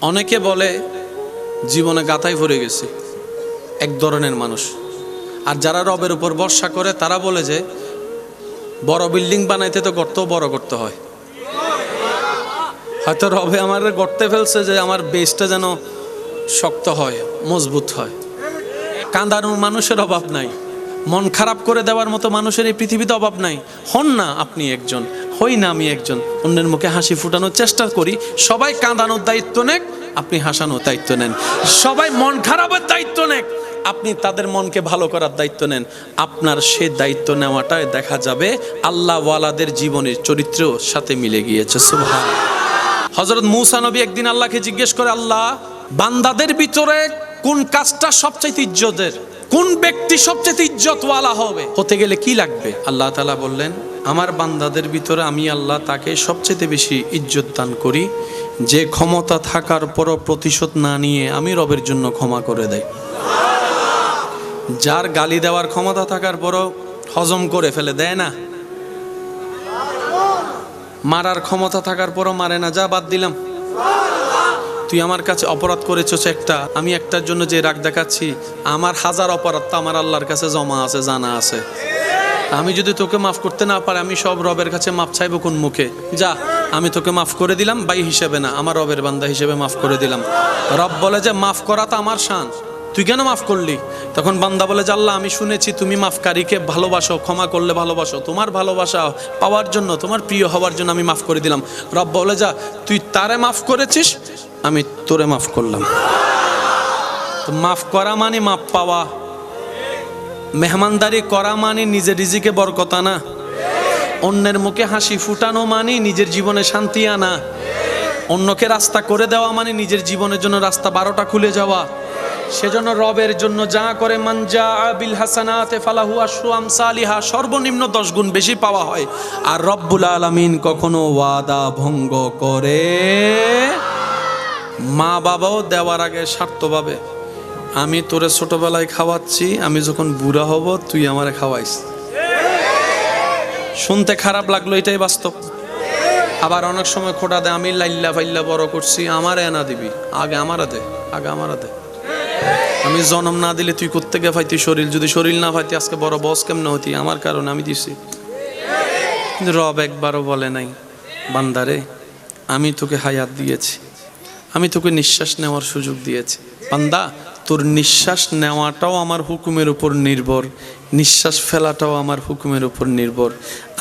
অনেকে বলে জীবনে গাথায় ভরে গেছে এক ধরনের মানুষ, আর যারা রবের উপর ভরসা করে তারা বলে যে বড় বিল্ডিং বানাইতে তো গর্ত বড় করতে হয়। হয়তো রবে আমার গর্তে ফেলছে যে আমার বেসটা যেন শক্ত হয়, মজবুত হয়। কাঁদানোর মানুষের অভাব নাই, মন খারাপ করে দেওয়ার মতো মানুষের এই পৃথিবীতে অভাব নাই। হন না আপনি একজন, হই না আমি একজন, অন্যের মুখে হাসি ফুটানোর চেষ্টা করি। সবাই কাঁদানোর দায়িত্ব নেক, আপনি হাসানোর দায়িত্ব নেন। সবাই মন খারাপের দায়িত্ব নেক, আপনি তাদের মনকে ভালো করার দায়িত্ব নেন। আপনার সে দায়িত্ব নেওয়াটাই দেখা যাবে আল্লাহ ওয়ালাদের জীবনের চরিত্রের সাথে মিলে গিয়েছে। সুবহান। হযরত মূসা নবী একদিন আল্লাহকে জিজ্ঞেস করে, আল্লাহ, বান্দাদের ভিতরে কোন কাজটা সবচেয়ে ইজ্জতের, কোন ব্যক্তি সবচেয়ে ইজ্জতওয়ালা হবে, হতে গেলে কি লাগবে? আল্লাহ তাআলা বললেন, আমার বান্দাদের ভিতরে আমি আল্লাহ তাকে সবচেয়ে বেশি ইজ্জত দান করি যে ক্ষমতা থাকার পরও প্রতিশোধ না নিয়ে আমি রবের জন্য ক্ষমা করে দেয়। যার গালি দেওয়ার ক্ষমতা থাকার পরও হজম করে ফেলে, দেয় না। মারার ক্ষমতা থাকার পরও মারে না, যা বাদ দিলাম, তুই আমার কাছে অপরাধ করেছিস একটা, আমি একটার জন্য যে রাগ দেখাচ্ছি, আমার হাজার অপরাধ তো আমার আল্লাহর কাছে জমা আছে, জানা আছে। আমি যদি তোকে মাফ করতে না পারি, আমি সব রবের কাছে মাফ চাইবো কোন মুখে? যা, আমি তোকে মাফ করে দিলাম, ভাই হিসেবে না, আমার রবের বান্দা হিসেবে মাফ করে দিলাম। রব বলে যে মাফ করা তো আমার শান, তুই কেন মাফ করলি? তখন বান্দা বলে যে আল্লাহ, আমি শুনেছি তুমি মাফকারীকে ভালোবাসো, ক্ষমা করলে ভালোবাসো, তোমার ভালোবাসা পাওয়ার জন্য, তোমার প্রিয় হওয়ার জন্য আমি মাফ করে দিলাম। রব বলে যা, তুই তারে মাফ করেছিস, আমি তোরে মাফ করলাম। তো মাফ করা মানে মাফ পাওয়া, মেহমানদারি করা মানে নিজের রিজিকে বরকত আনা, অন্যের মুখে হাসি ফুটানো মানে নিজের জীবনে শান্তি আনা, অন্যকে রাস্তা করে দেওয়া মানে নিজের জীবনের জন্য রাস্তা 12টা খুলে যাওয়া। সেজন্য রবের জন্য যা করে, মান জাআ বিল হাসানাতি ফালাহু আশরু আমসালিহা, সর্বনিম্ন 10 গুণ বেশি পাওয়া হয়। আর রব্বুল আলামিন কখনো ওয়াদা ভঙ্গ করে। মা বাবাও দেওয়ার আগে স্বার্থ পাবে, আমি তোরে ছোটবেলায় খাওয়াচ্ছি, আমি যখন বুড়া হব তুই আমারে খাওয়াইস। শুনতে খারাপ লাগলো, এটাই বাস্তব। আবার অনেক সময় খোটা দেয়, আমি লাইল্লা ফাইল্লা বড় করছি, আমারে এনা দিবি, আগে আমারা দে, আগে আমারা দে। আমি জন্ম না দিলে তুই কোত্থেকে পাইতি শরীর, যদি শরীর না পাইতি আজকে বড় বস কেমনে হতি? আমার কারণে আমি দিছি। কিন্তু রব একবারও বলে নাই, বান্দারে আমি তোকে হায়াত দিয়েছি, আমি তোকে নিঃশ্বাস নেওয়ার সুযোগ দিয়েছি, বান্দা তোর নিঃশ্বাস নেওয়াটাও আমার হুকুমের উপর নির্ভর, নিঃশ্বাস ফেলাটাও আমার হুকুমের উপর নির্ভর।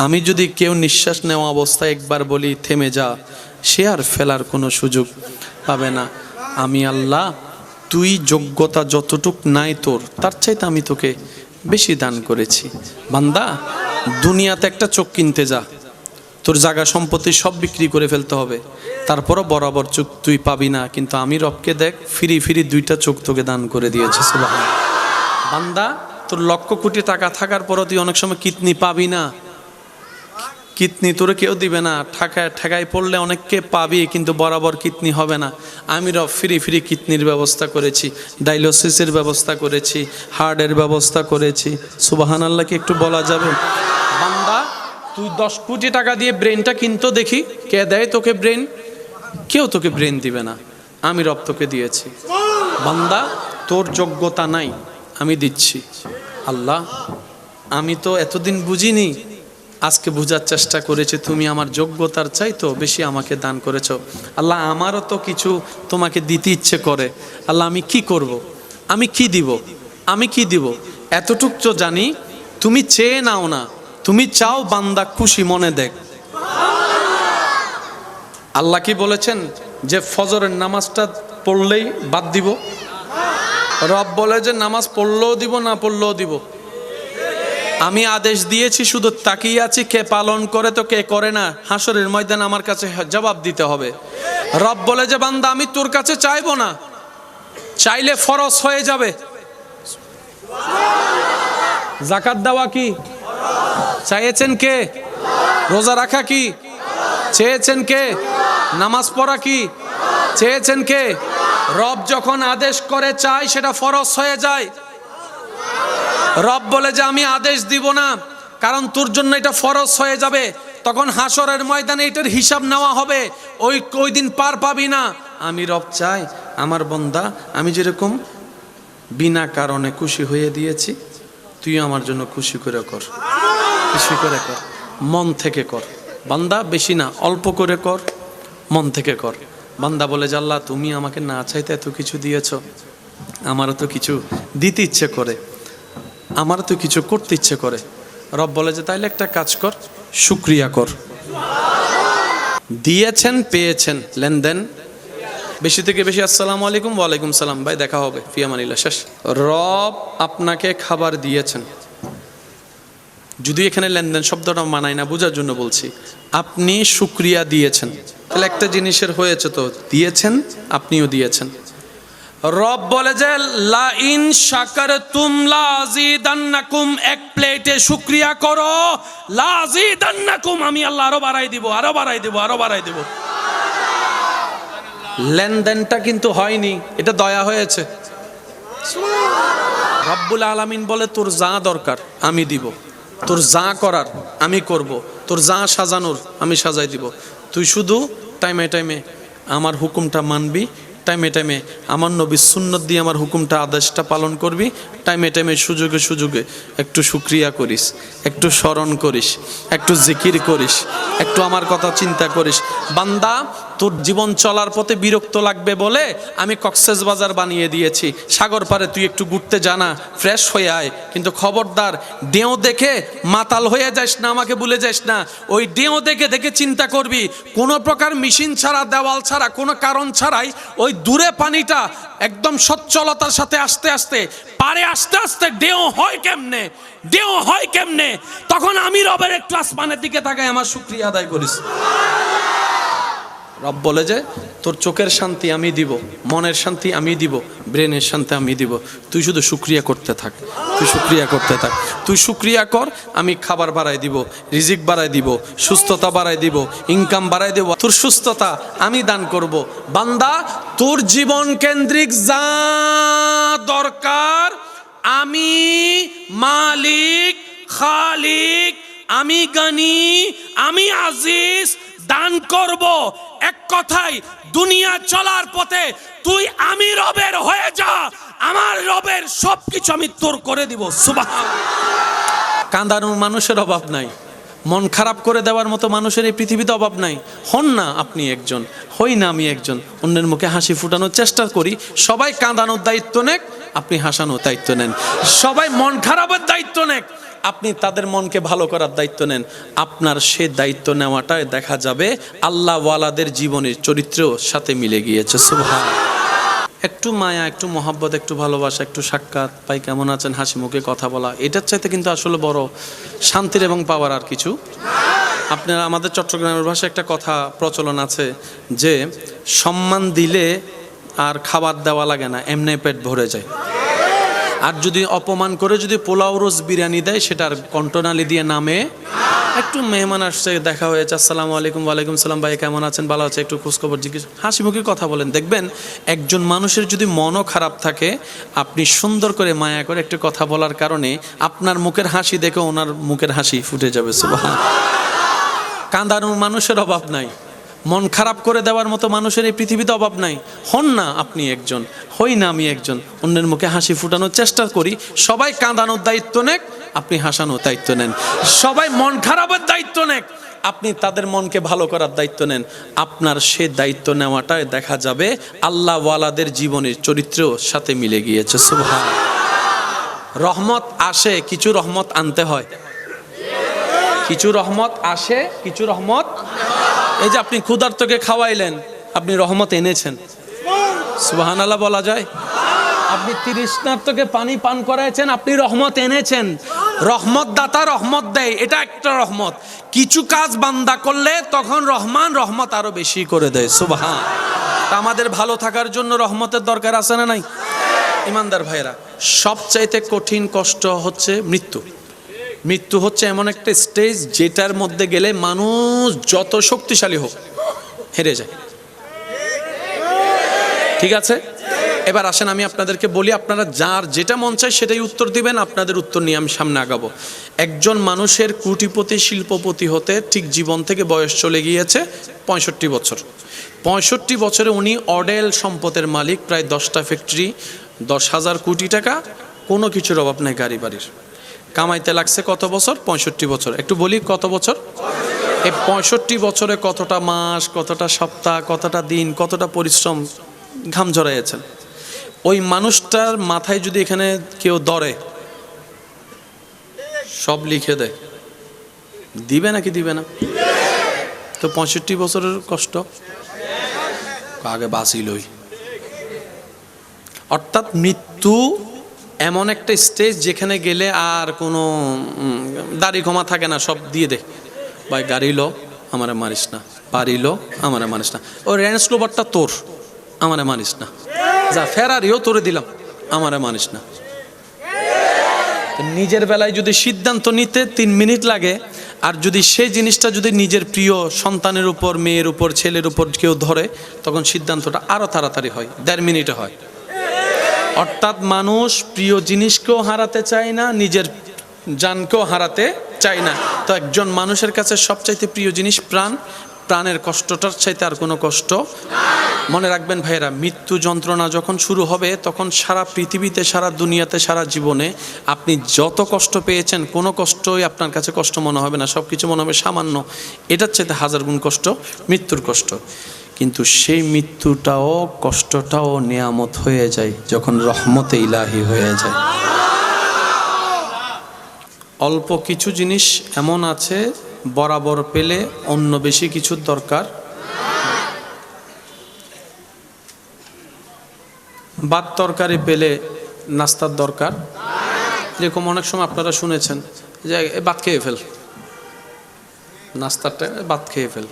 আমি যদি কেউ নিঃশ্বাস নেওয়া অবস্থায় একবার বলি থেমে যা, সে আর ফেলার কোনো সুযোগ পাবে না। আমি আল্লাহ, তুই যোগ্যতা যতটুক নাই তোর, তার চাইতে আমি তোকে বেশি দান করেছি। বান্দা, দুনিয়াতে একটা চোখ কিনতে যা, তোর জায়গা সম্পত্তি সব বিক্রি করে ফেলতে হবে, তারপরও বরাবর চোখ তুই পাবি না। কিন্তু আমি রবকে দেখ, ফিরি ফিরি 2টা চোখ তোকে দান করে দিয়েছে। সুবহান। বান্দা, তোর লক্ষ কোটি টাকা থাকার পরও তুই অনেক সময় কিডনি পাবি না, কিডনি তোরে কেউ দিবে না, ঠেকায় পড়লে অনেককে পাবি, কিন্তু বরাবর কিডনি হবে না। আমি রব ফিরি ফিরি কিডনির ব্যবস্থা করেছি, ডায়ালিসিসের ব্যবস্থা করেছি, হার্টের ব্যবস্থা করেছি। সুবহানাল্লাহ কি একটু বলা যাবে? বান্দা, তুই 10 কোটি টাকা দিয়ে ব্রেনটা কিনতো দেখি, কে দেয় তোকে ব্রেন? কেউ তোকে ব্রেন দিবে না, আমি রব তোকে দিয়েছি। বান্দা, তোর যোগ্যতা নাই, আমি দিচ্ছি। আল্লাহ, আমি তো এতদিন বুঝিনি, আজকে বোঝার চেষ্টা করেছি, তুমি আমার যোগ্যতার চাইতো বেশি আমাকে দান করেছ। আল্লাহ, আমারও তো কিছু তোমাকে দিতে ইচ্ছে করে। আল্লাহ, আমি কি করব? আমি কি দিব? আমি কি দিব? এতটুক তো জানি, তুমি চেয়ে নাও না, তুমি চাও বান্দা খুশি মনে দেখ। আল্লাহ কি বলেছেন যে ফজরের নামাজটা পড়লেই বাদ দিব? রব বলে যে নামাজ পড়লেও দিব, না পড়লেও দিব। আমি আদেশ দিয়েছি, শুধু তাকিয়ে আছি কে পালন করে তো কে করে না, হাসরের ময়দানে আমার কাছে জবাব দিতে হবে। রব বলে যে বান্দা, আমি তোর কাছে চাইবো না, চাইলে ফরজ হয়ে যাবে। যাকাত দেওয়া কি চাইছেন কে? রোজা রাখা কি চেয়েছেন কে? নামাজ পড়া কি চেয়েছেন কে? রব যখন আদেশ করে চাই, সেটা ফরজ হয়ে যায়। রব বলে যে আমি আদেশ দিব না, কারণ তোর জন্য এটা ফরজ হয়ে যাবে। তখন হাসরের ময়দানে এটার হিসাব নেওয়া হবে, ওই দিন পার পাবি না। আমি রব চাই আমার বান্দা আমি যেরকম বিনা কারণে খুশি হয়ে দিয়েছি, তুই আমার জন্য খুশি করে কর, খুশি করে কর, মন থেকে কর। বান্দা বেশি না, অল্প করে কর, মন থেকে কর। বান্দা বলে যে আল্লাহ তুমি আমাকে না চাইতে এত কিছু দিয়েছ, আমারও তো কিছু দিতে ইচ্ছে করে, আমারও তো কিছু করতে ইচ্ছে করে। রব বলে যে তাইলে একটা কাজ কর, শুকরিয়া কর। দিয়েছেন পেয়েছেন, লেনদেন বেশি থেকে বেশি। আসসালামু আলাইকুম, ওয়ালাইকুম সালাম, ভাই দেখা হবে, ফিয়ামানিল্লাহ, শেষ। রব আপনাকে খাবার দিয়েছেন, যদি এখানে লেনদেন শব্দটা মানায় না, বোঝার জন্য বলছি। আপনি শুকরিয়া দিয়েছেন, তাহলে একটা জিনিসের হয়েছে তো, দিয়েছেন আপনিও দিয়েছেন। রব বলে যে লা ইন শাকারতুম লাযিদান্নাকুম, এক প্লেটে শুকরিয়া করো, লাযিদান্নাকুম, আমি আল্লাহ আরো বাড়াই দিব, আরো বাড়াই দিব, আরো বাড়াই দিব। লেনদেনটা কিন্তু হয়নি, এটা দয়া হয়েছে। রব্বুল আলামিন বলে তোর যা দরকার আমি দিব, তোর যা করার আমি করব, তোর যা সাজানোর আমি সাজাই দিব। তুই শুধু টাইমে টাইমে আমার হুকুমটা মানবি, টাইমে টাইমে আমার নবীর সুন্নত দিয়ে আমার হুকুমটা আদেশটা পালন করবি, টাইমে টাইমে সুযোগে সুযোগে একটু শুকরিয়া করিস, একটু স্মরণ করিস, একটু জিকির করিস, একটু আমার কথা চিন্তা করিস। বান্দা তোর জীবন চলার পথে বিরক্ত লাগবে বলে আমি কক্সবাজার বানিয়ে দিয়েছি, সাগর পারে তুই একটু ঘুরতে জানা, ফ্রেশ হয়ে আয়, কিন্তু খবরদার ডেও দেখে মাতাল হয়ে যাস না, আমাকে ভুলে যাস না। ওই ডেও দেখে দেখে চিন্তা করবি, কোনো প্রকার মেশিন ছাড়া, দেওয়াল ছাড়া, কোনো কারণ ছাড়াই ওই দূরে পানিটা একদম সচ্ছলতার সাথে আস্তে আস্তে পারে, আস্তে আস্তে ডেও হয় কেমনে, ডেও হয় কেমনে, তখন আমি রবের একটু আসমানের দিকে তাকাই, আমার শুকরিয়া আদায় করিস। রব বলে যে তোর চোখের শান্তি আমি দিব, মনের শান্তি আমি দিব, ব্রেনের শান্তি আমি দিব, তুই শুধু শুকরিয়া করতে থাক, তুই শুকরিয়া করতে থাক, তুই শুকরিয়া কর, আমি খাবার বাড়াই দিব, রিজিক বাড়াই দিব, সুস্থতা বাড়াই দিব, ইনকাম বাড়াই দিব, তোর সুস্থতা আমি দান করব। বান্দা তোর জীবন কেন্দ্রিক যা দরকার আমি মালিক, খালিক, আমি গানি, আমি আজিজ দান করব। এক কথায় দুনিয়া চলার পথে তুই আমি রবের হয়ে যা, আমার রবের সবকিছু আমি তোর করে দিব। সুবহানাল্লাহ। কাঁদানোর মানুষের অভাব নাই, মন খারাপ করে দেওয়ার মতো মানুষের এই পৃথিবীতে অভাব নাই। হন না আপনি একজন, হই না আমি একজন, অন্যের মুখে হাসি ফুটানোর চেষ্টা করি। সবাই কাঁদানোর দায়িত্ব নেক, আপনি হাসানোর দায়িত্ব নেন। সবাই মন খারাপের দায়িত্ব নেক, আপনি তাদের মনকে ভালো করার দায়িত্ব নেন। আপনার সে দায়িত্ব নেওয়াটাই দেখা যাবে আল্লাহ ওয়ালাদের জীবনের চরিত্রের সাথে মিলে গিয়েছে। সুবহানাল্লাহ। একটু মায়া, একটু মহব্বত, একটু ভালোবাসা, একটু সাক্ষাৎ, ভাই কেমন আছেন, হাসি মুখে কথা বলা, এটার চাইতে কিন্তু আসলে বড় শান্তির এবং পাওয়ার আর কিছু। আপনারা আমাদের চট্টগ্রামের ভাষায় একটা কথা প্রচলন আছে যে সম্মান দিলে আর খাবার দেওয়া লাগে না, এমনি পেট ভরে যায়। আর যদি অপমান করে যদি পোলাও রোজ বিরিয়ানি দেয়, সেটার কণ্ঠনালী দিয়ে নামে। একটু মেহমান আসছে, দেখা হয়েছে, আসসালামু আলাইকুম, ওয়ালাইকুম সালাম, ভাই কেমন আছেন, ভালো আছে, একটু খোঁজখবর জিজ্ঞেস, হাসি মুখে কথা বলেন। দেখবেন একজন মানুষের যদি মনও খারাপ থাকে, আপনি সুন্দর করে মায়া করে একটু কথা বলার কারণে আপনার মুখের হাসি দেখে ওনার মুখের হাসি ফুটে যাবে। সুবহানাল্লাহ। কাঁদানোর মানুষের অভাব নাই, মন খারাপ করে দেওয়ার মতো মানুষের এই পৃথিবীতে অভাব নাই। হন না আপনি একজন, হই না আমি একজন, অন্যের মুখে হাসি ফুটানোর চেষ্টা করি। সবাই কাঁদানোর দায়িত্ব নেক, আপনি হাসানোর দায়িত্ব নেন। সবাই মন খারাপের দায়িত্ব নেক, আপনি তাদের মনকে ভালো করার দায়িত্ব নেন। আপনার সে দায়িত্ব নেওয়াটাই দেখা যাবে আল্লাহ ওয়ালাদের জীবনের চরিত্রের সাথে মিলে গিয়েছে। সুবহানাল্লাহ। রহমত আসে, কিছু রহমত আনতে হয়, কিছু রহমত আসে, কিছু রহমত। এই যে আপনি ক্ষুধার্তকে খাওয়াইলেন, আপনি রহমত এনেছেন। সুবহানাল্লাহ বলা যায়। আপনি তৃষ্ণার্তকে পানি পান করাইছেন, আপনি রহমত এনেছেন। রহমত দাতা রহমত দেয়, এটা একটা রহমত। কিছু কাজ বান্দা করলে তখন রহমান রহমত আরো বেশি করে দেয়। সুবহানাল্লাহ। আমাদের ভালো থাকার জন্য রহমতের দরকার আছে না নাই? ইমানদার ভাইরা, সবচাইতে কঠিন কষ্ট হচ্ছে মৃত্যু। মৃত্যু হচ্ছে এমন একটা স্টেজ যেটার মধ্যে গেলে মানুষ যত শক্তিশালী হোক হেরে যায়। ঠিক আছে, এবার আসেন আমি আপনাদেরকে বলি, আপনারা যার যেটা মন চায় সেটাই উত্তর দিবেন, আপনাদের উত্তর নিয়ে আমি সামনে আগাবো। একজন মানুষের কোটিপতি শিল্পপতি হতে ঠিক জীবন থেকে বয়স চলে গিয়েছে 65 বছর। 65 বছরে উনি অডেল সম্পদের মালিক, প্রায় 10টা ফ্যাক্টরি, 10,000 কোটি টাকা, কোনো কিছুর অভাব নেই গাড়ি বাড়ির। কামাইতে লাগছে কত বছর? 65 বছর। একটু বলি কত বছর? এই 65 বছরে কতটা মাস, কতটা সপ্তাহ, কতটা দিন, কতটা পরিশ্রম, ঘাম ঝরাইয়েছেন। ওই মানুষটার মাথায় যদি এখানে কেউ ধরে, সব লিখে দেয়, দিবে নাকি দিবে না? তো 65 বছরের কষ্ট আগে বাঁচিলই। অর্থাৎ মৃত্যু এমন একটা স্টেজ যেখানে গেলে আর কোনো দাড়ি ক্ষমা থাকে না, সব দিয়ে দে। ভাই গাড়ি লো, আমারে মারিস না। বাড়ি লো, আমারে মারিস না। ও রেঞ্জ রোভারটা তোর, আমারে মারিস না। যা ফেরারিও তোরে দিলাম, আমারে মারিস না। নিজের বেলায় যদি সিদ্ধান্ত নিতে 3 মিনিট লাগে, আর যদি সেই জিনিসটা যদি নিজের প্রিয় সন্তানের উপর, মেয়ের উপর, ছেলের উপর কেউ ধরে, তখন সিদ্ধান্তটা আরো তাড়াতাড়ি হয়, 1.5 মিনিটে হয়। অর্থাৎ মানুষ প্রিয় জিনিসকেও হারাতে চায় না, নিজের জানকেও হারাতে চায় না। তো একজন মানুষের কাছে সবচাইতে প্রিয় জিনিস প্রাণ। প্রাণের কষ্টটার চাইতে আর কোনো কষ্ট। মনে রাখবেন ভাইয়েরা, মৃত্যু যন্ত্রণা যখন শুরু হবে, তখন সারা পৃথিবীতে, সারা দুনিয়াতে, সারা জীবনে আপনি যত কষ্ট পেয়েছেন, কোনো কষ্টই আপনার কাছে কষ্ট মনে হবে না, সব কিছু মনে হবে সামান্য। এটার চাইতে 1000 গুণ কষ্ট মৃত্যুর কষ্ট। কিন্তু সেই মৃত্যুটাও, কষ্টটাও নিয়ামত হয়ে যায় যখন রহমতে ইলাহি হয়ে যায়। অল্প কিছু জিনিস এমন আছে বরাবর পেলে অন্য বেশি কিছুর দরকার। ভাত তরকারি পেলে নাস্তার দরকার। যেরকম অনেক সময় আপনারা শুনেছেন যে ভাত খেয়ে ফেল, নাস্তাটা ভাত খেয়ে ফেল।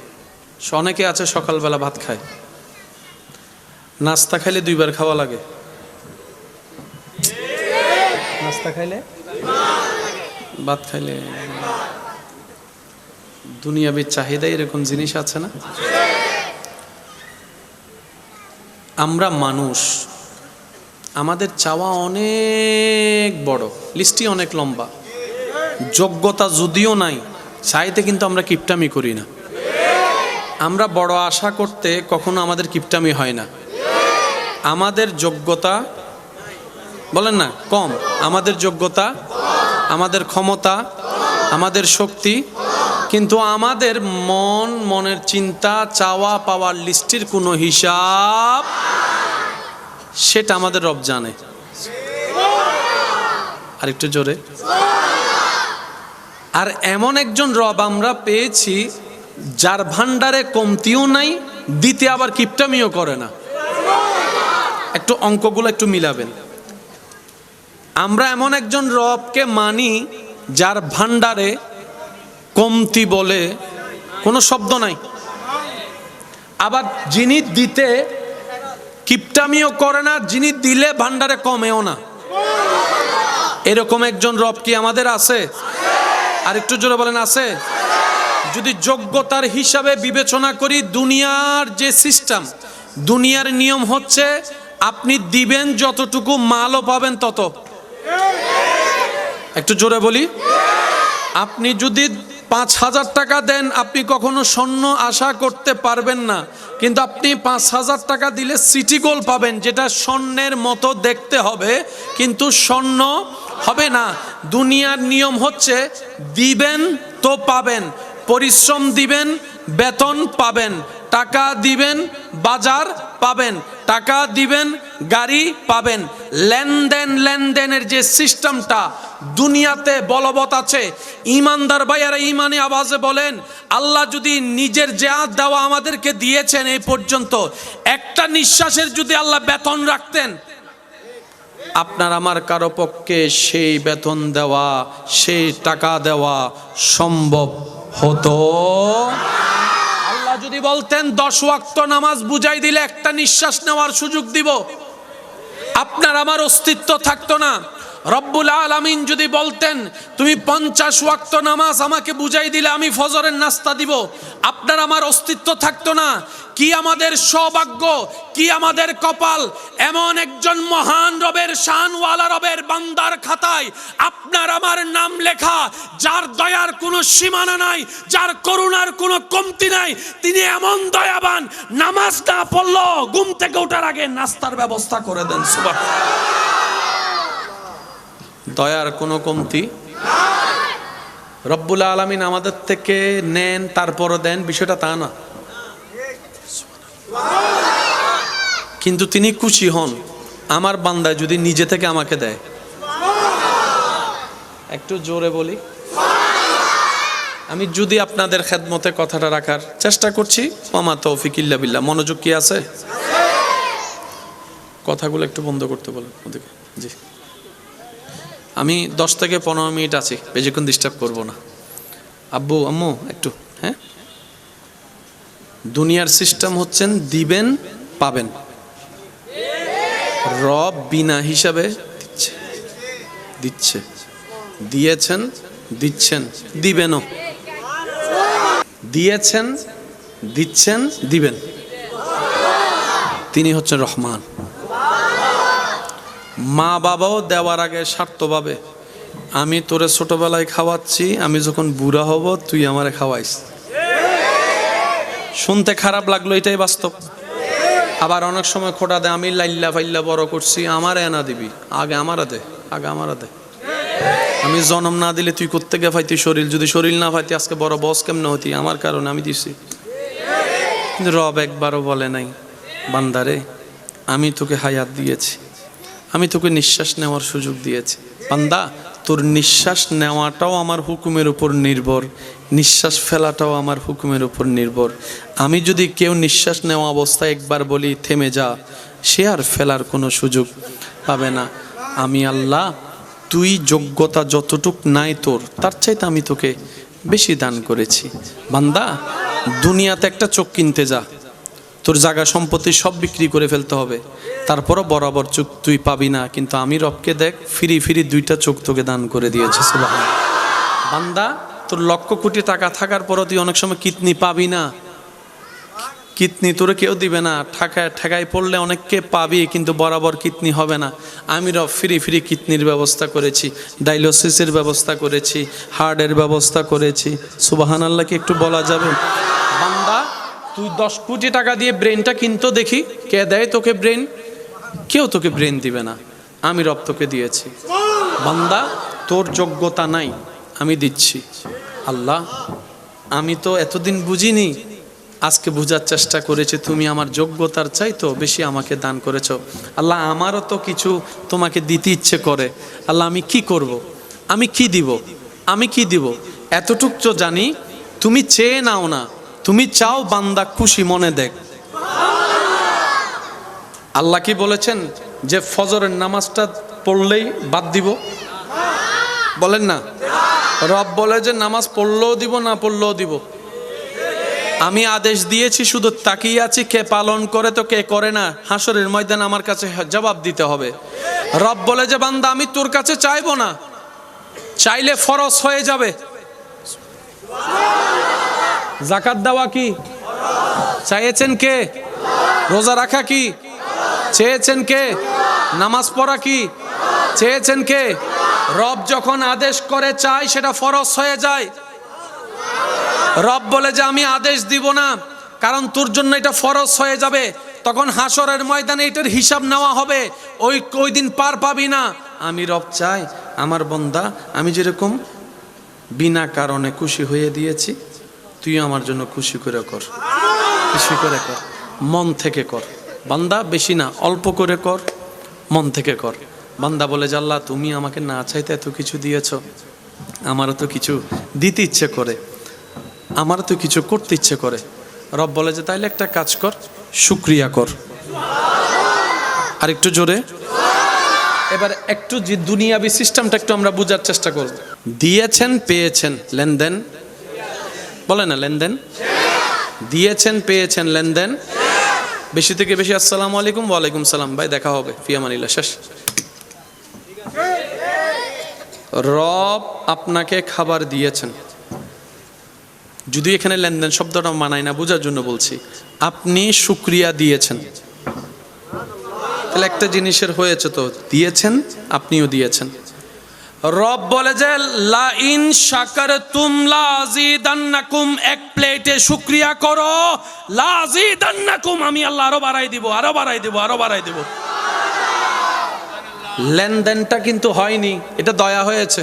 অনেকে আছে সকালবেলা ভাত খায়, নাস্তা খাইলে 2 বার খাওয়া লাগে। নাস্তা খাইলে, ভাত খাইলে, দুনিয়াবী চাহিদা এরকম জিনিস আছে না? আমরা মানুষ, আমাদের চাওয়া অনেক বড়, লিস্টই অনেক লম্বা। যোগ্যতা যদিও নাই, চাইতে কিন্তু আমরা কিপটামি করি না। আমরা বড় আশা করতে কখনো আমাদের কিপটামি হয় না। আমাদের যোগ্যতা, বলেন না, কম। আমাদের যোগ্যতা, আমাদের ক্ষমতা, আমাদের শক্তি, কিন্তু আমাদের মনের চিন্তা, চাওয়া পাওয়ার লিস্টির কোনো হিসাব, সেটা আমাদের রব জানে। আর একটু জোরে। আর এমন একজন রব আমরা পেয়েছি যার ভান্ডারে কমতিও নাই, দিতে আবার কিপটামিও করে না। একটু অঙ্কগুলো একটু মিলাবেন। আমরা এমন একজন রবকে মানি যার ভান্ডারে কমতি বলে কোনো শব্দ নাই, আবার যিনি দিতে কিপটামিও করে না, যিনি দিলে ভান্ডারে কমেও না। এরকম একজন রব কি আমাদের আছে? আর একটু জোরে বলেন, আছে? যদি যোগ্যতার হিসাবে বিবেচনা করি, দুনিয়ার যে সিস্টেম, দুনিয়ার নিয়ম হচ্ছে আপনি দিবেন যতটুকু, মালও পাবেন তত। একটু জোরে বলি, আপনি যদি 5,000 টাকা দেন, আপনি কখনো স্বর্ণ আশা করতে পারবেন না, কিন্তু আপনি 5,000 টাকা দিলে সিটি গোল্ড পাবেন, যেটা স্বর্ণের মতো দেখতে হবে কিন্তু স্বর্ণ হবে না। দুনিয়ার নিয়ম হচ্ছে দিবেন তো পাবেন, পরিশ্রম দিবেন, বেতন পাবেন, টাকা দিবেন, বাজার পাবেন, টাকা দিবেন, গাড়ি পাবেন। লেনদেনের যে সিস্টেমটা দুনিয়াতে বলবৎ আছে, ইমানদার ভাইয়ারা ইমানে আওয়াজে বলেন, আল্লাহ যদি নিজের যা দেওয়া আমাদেরকে দিয়েছেন এই পর্যন্ত, একটা নিঃশ্বাসের যদি আল্লাহ বেতন রাখতেন, আপনার আমার কারো পক্ষে সেই বেতন দেওয়া, সেই টাকা দেওয়া সম্ভব হতো? আল্লাহ যদি বলতেন 10 ওয়াক্ত নামাজ বুঝাই দিলে একটা নিঃশ্বাস নেওয়ার সুযোগ দিব, আপনার আমার অস্তিত্ব থাকতো না। রব্বুল আলামিন যদি বলতেন তুমি 50 ওয়াক্ত নামাজ আমাকে বুঝাই দিলে আমি ফজরের নাস্তা দিব, আপনার আমার অস্তিত্ব থাকতো না। কি আমাদের সৌভাগ্য, কি আমাদের কপাল, এমন একজন মহান রবের, শানওয়ালা রবের বান্দার খাতায় আপনার আমার নাম লেখা, যার দয়ার কোনো সীমানা নাই, যার করুণার কোনো কমতি নাই। তিনি এমন দয়াবান, নামাজ না পড়লো ঘুম থেকে ওঠার আগে নাস্তার ব্যবস্থা করে দেন। সুবহানাল্লাহ। দয়ার কোনো কমতি রব্বুল আলামিন আমাদের থেকে নেন তারপরও দেন, বিষয়টা তা না। কিন্তু তিনি খুশি হন আমার বান্দা যদি নিজে থেকে আমাকে দেয়। একটু জোরে বলি, আমি যদি আপনাদের খেদমতে কথাটা রাখার চেষ্টা করছি। ওমা তৌফিক ইল্লা বিল্লাহ। মনোযোগ কি আছে? কথাগুলো একটু বন্ধ করতে বলেন ওদিকে। জি, আমি 10 থেকে 15 মিনিট আছি, বেশিক্ষণ ডিস্টার্ব করব না। আব্বু আম্মু একটু, হ্যাঁ। দুনিয়ার সিস্টেম হচ্ছেন দিবেন পাবেন, রব বিনা হিসাবে দিচ্ছে, দিচ্ছে, দিয়েছেন, দিচ্ছেন, দিবেনও, দিয়েছেন, দিচ্ছেন, দিবেন। তিনি হচ্ছেন রহমান। মা বাবাও দেওয়ার আগে স্বার্থভাবে, আমি তোরে ছোটবেলায় খাওয়াচ্ছি, আমি যখন বুড়া হব তুই আমারে খাওয়াইস। শুনতে খারাপ লাগলো, এটাই বাস্তব। আবার অনেক সময় খোটা দেয়, আমি লাইল্লা ফাইল্লা বড় করছি, আমার এনা দিবি, আগে আমারা দে, আগে আমারা দে। আমি জন্ম না দিলে তুই কোত্থেকে পাইতি শরীর, যদি শরীর না পাইতি আজকে বড় বস কেমনে হতি, আমার কারণে আমি দিছি। কিন্তু রব একবারও বলে নাই বান্দারে আমি তোকে হায়াত দিয়েছি, আমি তোকে নিঃশ্বাস নেওয়ার সুযোগ দিয়েছি। বান্দা তোর নিঃশ্বাস নেওয়াটাও আমার হুকুমের উপর নির্ভর, নিঃশ্বাস ফেলাটাও আমার হুকুমের উপর নির্ভর। আমি যদি কেউ নিঃশ্বাস নেওয়া অবস্থায় একবার বলি থেমে যা, সে আর ফেলার কোনো সুযোগ পাবে না। আমি আল্লাহ, তুই যোগ্যতা যতটুক নাই তোর, তার চাইতে আমি তোকে বেশি দান করেছি। বান্দা দুনিয়াতে একটা চোখ কিনতে যা, তোর জায়গা সম্পত্তি সব বিক্রি করে ফেলতে হবে, তারপরও বরাবর চোখ তুই পাবি না। কিন্তু আমি রবকে দেখ, ফিরি ফিরি 2টা চোখ তোকে দান করে দিয়েছে। সুবহানাল্লাহ। বান্দা তোর লক্ষ কোটি টাকা থাকার পরও তুই অনেক সময় কিডনি পাবি না, কিডনি তোরে কেউ দিবে না। ঠেকায় পড়লে অনেককে পাবি, কিন্তু বরাবর কিডনি হবে না। আমি রব ফিরি ফিরি কিডনির ব্যবস্থা করেছি, ডায়ালিসিসের ব্যবস্থা করেছি, হার্টের ব্যবস্থা করেছি। সুবহানাল্লাহ কি একটু বলা যাবে? বান্দা তুই 10 কোটি টাকা দিয়ে ব্রেনটা কিনতো দেখি, কে দেয় তোকে ব্রেন? কেউ তোকে ব্রেন দিবে না, আমি রব তোকে দিয়েছি। বান্দা তোর যোগ্যতা নাই, আমি দিচ্ছি। আল্লাহ আমি তো এতদিন বুঝিনি, আজকে বোঝার চেষ্টা করেছি, তুমি আমার যোগ্যতার চাইতো বেশি আমাকে দান করেছো। আল্লাহ আমারও তো কিছু তোমাকে দিতে ইচ্ছে করে। আল্লাহ আমি কি করব, আমি কি দিব, আমি কি দিব? এতটুক তো জানি তুমি চেয়ে নাও না, তুমি চাও বান্দা খুশি মনে দেখ। আল্লাহ কি বলেছেন যে ফজরের নামাজটা পড়লেই বাদ দিব? বলেন না। রব বলে যে নামাজ পড়লেও দিব, না পড়লেও দিব। আমি আদেশ দিয়েছি, শুধু তাকিয়ে আছি কে পালন করে তো কে করে না, হাসরের ময়দানে আমার কাছে জবাব দিতে হবে। রব বলে যে বান্দা আমি তোর কাছে চাইবো না, চাইলে ফরজ হয়ে যাবে। যাকাত দেওয়া কি চাইছেন কে? রোজা রাখা কি চেয়েছেন কে? নামাজ পড়া কি চেয়েছেন কে? রব যখন আদেশ করে চাই সেটা ফরজ হয়ে যায়। রব বলে যে আমি আদেশ দিব না, কারণ তোর জন্য এটা ফরজ হয়ে যাবে, তখন হাসরের ময়দানে এটার হিসাব নেওয়া হবে, ওই দিন পার পাবি না। আমি রব চাই আমার বান্দা আমি যেরকম বিনা কারণে খুশি হয়ে দিয়েছি, তুই আমার জন্য খুশি করে কর, খুশি করে কর, মন থেকে কর। বান্দা বেশি না, অল্প করে কর, মন থেকে কর। বান্দা বলে যে আল্লাহ তুমি আমাকে না চাইতে এত কিছু দিয়েছো, আমারও তো কিছু দিতে ইচ্ছে করে, আমারও তো কিছু করতে ইচ্ছে করে। রব বলে যে তাইলে একটা কাজ কর, শুকরিয়া কর। আর একটু জোরে। এবার একটু যে দুনিয়াবি সিস্টেমটা একটু আমরা বোঝার চেষ্টা করব। দিয়েছেন পেয়েছেন, লেনদেন বলে না, লেনদেন। দিয়েছেন পেয়েছেন, লেনদেন। বেশি থেকে বেশি আসসালামু আলাইকুম, ওয়ালাইকুম সালাম, ভাই দেখা হবে, ফি আমানিল্লাহ, শেষ। রব আপনাকে খাবার দিয়েছেন, যদি এখানে লেনদেন শব্দটা মানায় না, বোঝার জন্য বলছি, আপনি শুকরিয়া দিয়েছেন, তাহলে একটা জিনিসের হয়েছে, তো দিয়েছেন, আপনিও দিয়েছেন। রব বলে যে লা ইন শাকারতুম লাযিদান্নাকুম, এক প্লেটে শুকরিয়া করো, লাযিদান্নাকুম, আমি আল্লাহ আরো বাড়াই দিব, আরো বাড়াই দিব, আরো বাড়াই দিব। লেনদেনটা কিন্তু হয়নি, এটা দয়া হয়েছে।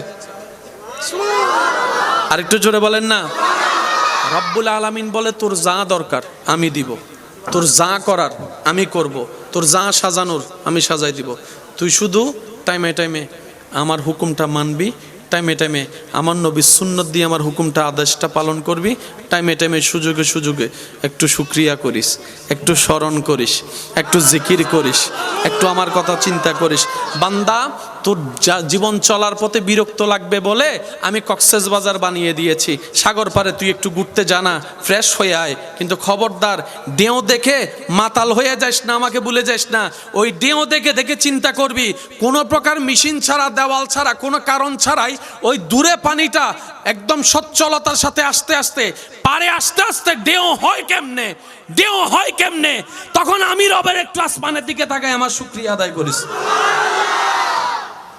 আরেকটু জোরে বলেন না। রব্বুল আলামিন বলে তোর যা দরকার আমি দিব, তোর যা করার আমি করব, তোর যা সাজানোর আমি সাজাই দিব, তুই শুধু টাইমে টাইমে আমার হুকুমটা মানবি, টাইমে টাইমে আমার নবীর সুন্নত দিয়ে আমার হুকুমটা আদেশটা পালন করবি, টাইমে টাইমে সুযোগে সুযোগে একটু শুকরিয়া করিস, একটু স্মরণ করিস, একটু জিকির করিস, একটু আমার কথা চিন্তা করিস। বান্দা তোর জীবন চলার পথে বিরক্ত লাগবে বলে আমি কক্সবাজার বানিয়ে দিয়েছি, সাগর পারে তুই একটু ঘুরতে জানা, ফ্রেশ হয়ে আয়, কিন্তু খবরদার ডেও দেখে মাতাল হয়ে যাস না, আমাকে ভুলে যাস না। ওই ডেও দেখে দেখে চিন্তা করবি, কোনো প্রকার মেশিন ছাড়া, দেওয়াল ছাড়া, কোনো কারণ ছাড়াই ওই দূরে পানিটা একদম সচ্ছলতার সাথে আস্তে আস্তে পারে, আস্তে আস্তে ডেও হয় কেমনে, ডেও হয় কেমনে, তখন আমি রবের একটু আসমানের দিকে তাকাই, আমার শুকরিয়া আদায় করিস।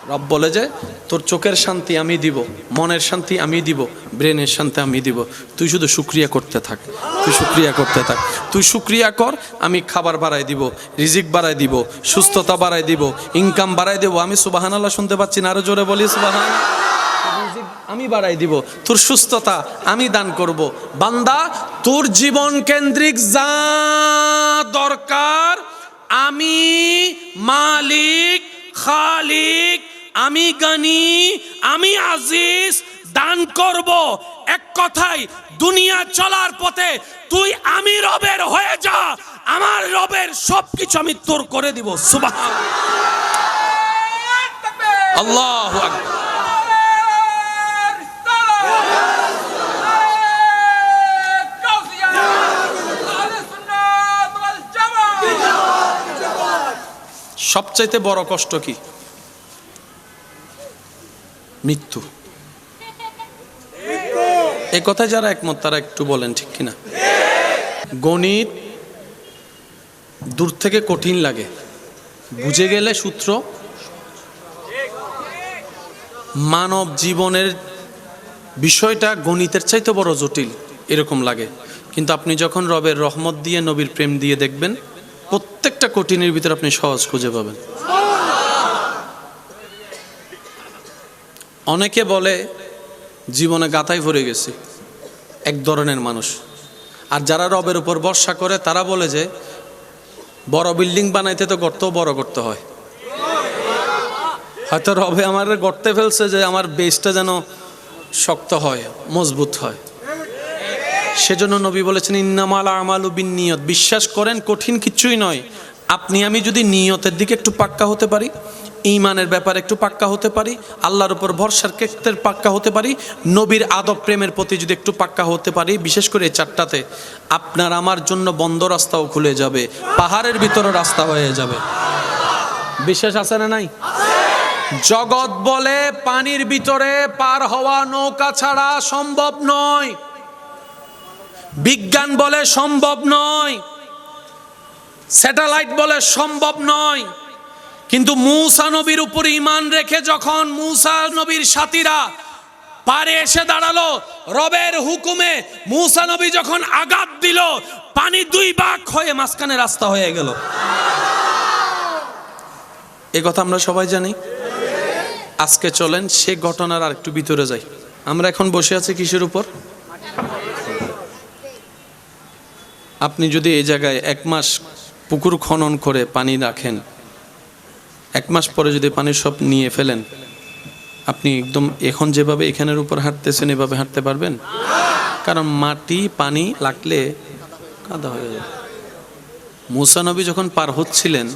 রব বলে যে তোর চোখের শান্তি আমি দিব, মনের শান্তি আমি দিব, ব্রেনের শান্তি আমি দিব, তুই শুধু শুকরিয়া করতে থাক, তুই শুকরিয়া করতে থাক, তুই শুকরিয়া কর, আমি খাবার বাড়াই দিব, রিজিক বাড়াই দিব, সুস্থতা বাড়াই দিব, ইনকাম বাড়াই দিব। আমি সুবহানাল্লাহ শুনতে পাচ্ছি না, আরো জোরে বলি সুবহানাল্লাহ। আমি বাড়াই দিব, তোর সুস্থতা আমি দান করব। বান্দা তোর জীবন কেন্দ্রিক যা দরকার আমি মালিক, খালিক, আমি গানি, আমি আজিজ দান করব। এক কথায় দুনিয়া চলার পথে তুই আমি রবের হয়ে যা, আমার রবের সবকিছু আমি তোর করে দিব। সুবহানাল্লাহ, আল্লাহু আকবার। সবচাইতে বড় কষ্ট কি? মৃত্যু। এই কথায় যারা একমত তারা একটু বলেন ঠিক কিনা। গণিত দূর থেকে কঠিন লাগে, বুঝে গেলে সূত্র। মানব জীবনের বিষয়টা গণিতের চাইতে বড় জটিল এরকম লাগে, কিন্তু আপনি যখন রবের রহমত দিয়ে, নবীর প্রেম দিয়ে দেখবেন, প্রত্যেকটা কঠিনের ভিতরে আপনি সহজ খুঁজে পাবেন। অনেকে বলে জীবনে গাথায় ভরে গেছি, এক ধরনের মানুষ। আর যারা রবের উপর ভরসা করে তারা বলে যে বড় বিল্ডিং বানাইতে তো গর্ত বড় করতে হয়, হয়তো রবে আমার গর্তে ফেলছে যে আমার বেসটা যেন শক্ত হয়, মজবুত হয়। সেজন্য নবী বলেছেন ইন্নামাল আমালু বিন্নিয়ত, বিশ্বাস করেন কঠিন কিছুই নয়। আপনি আমি যদি নিয়তের দিকে একটু পাক্কা হতে পারি, ঈমানের ব্যাপারে একটু পাক্কা হতে পারি, আল্লাহর উপর ভরসার ক্ষেত্রে পাক্কা হতে পারি, নবীর আদব প্রেমের প্রতি যদি একটু পাক্কা হতে পারি, বিশেষ করে এই চারটাতে, আপনার আমার জন্য বন্ধ রাস্তাও খুলে যাবে, পাহাড়ের ভিতরে রাস্তা হয়ে যাবে। বিশ্বাস আছে না নাই? জগৎ বলে পানির ভিতরে পার হওয়া নৌকা ছাড়া সম্ভব নয়, বিজ্ঞান বলে সম্ভব নয়, স্যাটেলাইট বলে সম্ভব নয়। কিন্তু মূসা নবীর উপর ঈমান রেখে যখন মূসা নবীর সাথীরা পারে এসে দাঁড়ালো, রবের হুকুমে মূসা নবী যখন আঘাত দিল, পানি দুই ভাগ হয়ে মাঝখানে রাস্তা হয়ে গেল। এই কথা আমরা সবাই জানি। আজকে চলেন সে ঘটনার আর একটু ভিতরে যাই। আমরা এখন বসে আছি কিসের উপর? আপনি যদি এই জায়গায় 1 মাস পুকুর খনন করে পানি রাখেন, 1 মাস পরে যদি পানি সব নিয়ে ফেলেন, আপনি একদম এখন যেভাবে এখানের উপর হাঁটতেছেন এভাবে হাঁটতে পারবেন? কারণ মাটি পানি লাগলে কাদা হয়ে যাবে। মূসা নবী যখন পার হচ্ছিলেন,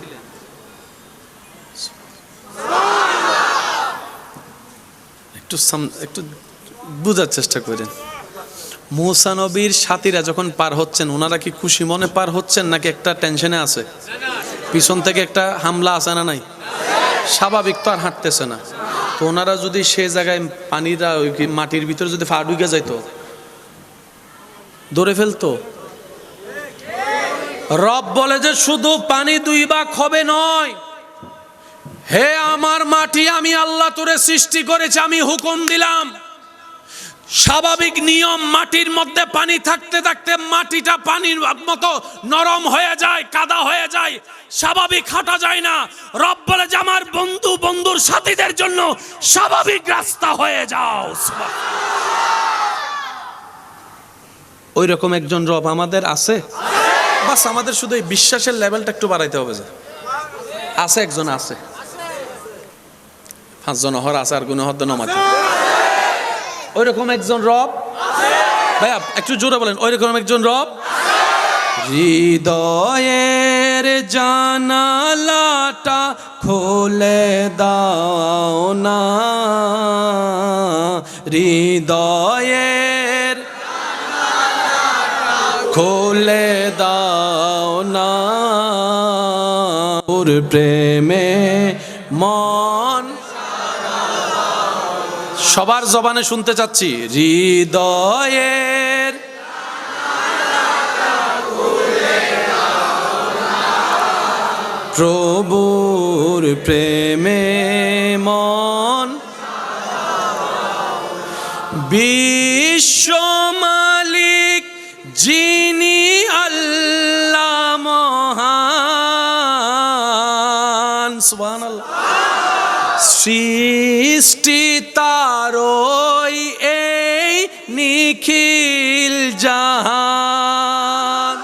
একটু বুঝার চেষ্টা করেন। মূসা নবীর সাথীরা যখন পার হচ্ছেন, ওনারা কি খুশি মনে পার হচ্ছেন নাকি একটা টেনশনে আছে? পিছন থেকে একটা হামলা আছে না নাই? স্বাভাবিক তো আর হাঁটতেছে না। তো ওনারা যদি সে জায়গায় পানিটা ওই মাটির ভিতরে যদি ফা ঢুকে যাইতো, ধরে ফেলতো। রব বলে যে শুধু পানি 2 ভাগ হবে নয়, হে আমার মাটি, আমি আল্লাহ তোরে সৃষ্টি করেছি, আমি হুকুম দিলাম। স্বাভাবিক নিয়ম, মাটির মধ্যে পানি থাকতে থাকতে মাটিটা পানির মতো নরম হয়ে যায়, কাদা হয়ে যায়, স্বাভাবিক হাঁটা যায় না। রব বলে যে আমার বন্ধু বন্ধুর সাথীদের জন্য স্বাভাবিক রাস্তা হয়ে যাও। ওই রকম একজন রব আমাদের আছে। বাস আমাদের শুধু এই বিশ্বাসের লেভেলটা একটু বাড়াইতে হবে। যে আছে, একজন আছে, 5 জন হর আছে, আর গুণ হর নমাতে। ওই রকম একজন রব ভাইয়া, একটু জোরে বলেন, ওই রকম একজন রব। হৃদয়ের জানালাটা খুলে দাও না, হৃদয়ের খুলে দাও না, ওর প্রেমে মন। সবার জবানে শুনতে চাচ্ছি, হৃদয়ের প্রভুর প্রেমে মন, বিশ্ব মালিক যিনি আল্লাহ মহান, সুবহানাল্লাহ। সৃষ্টি তারই এই নিখিল জাহান,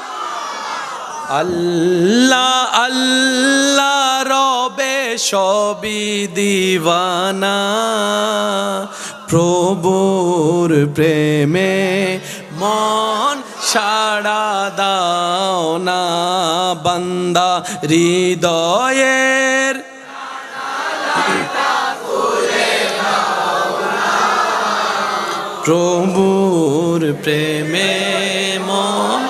আল্লাহ আল্লাহ রবে সবই দিওয়ানা, প্রভুর প্রেমে মন সাড়া দাও না, বান্দা হৃদয়ের প্রভুর প্রেমে মন।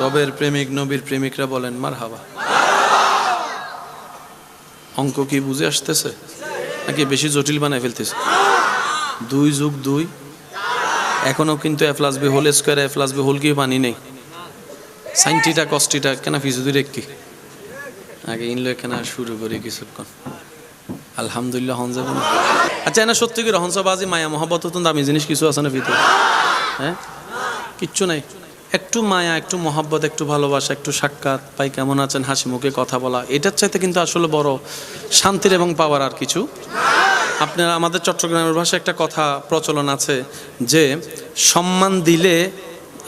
রবের প্রেমিক, নবীর প্রেমিকরা বলেন মারহাবা। অঙ্ক কি বুঝে আসতেছে নাকি বেশি জটিল বানায় ফেলতেছে? 2 + 2 এখনো কিন্তু a+b whole square, a+b whole কি পানি নেই। sin θ cos θ কেন ফিজুদি রেখি আগে ইনলো কেন শুরু করি কিছুক্ষণ। আলহামদুলিল্লাহ হন যাবে না। আচ্ছা, এনা সত্যি কি রহস্যবাজি মায়া মহব্বত তো দামি জিনিস কিছু আছে না ভিতরে? হ্যাঁ, কিচ্ছু নাই। একটু মায়া, একটু মহব্বত, একটু ভালোবাসা, একটু সাক্ষাৎ পাই, কেমন আছেন, হাসি মুখে কথা বলা, এটার চাইতে কিন্তু আসলে বড় শান্তির এবং পাওয়ার আর কিছু। আপনারা আমাদের চট্টগ্রামের ভাষায় একটা কথা প্রচলন আছে যে সম্মান দিলে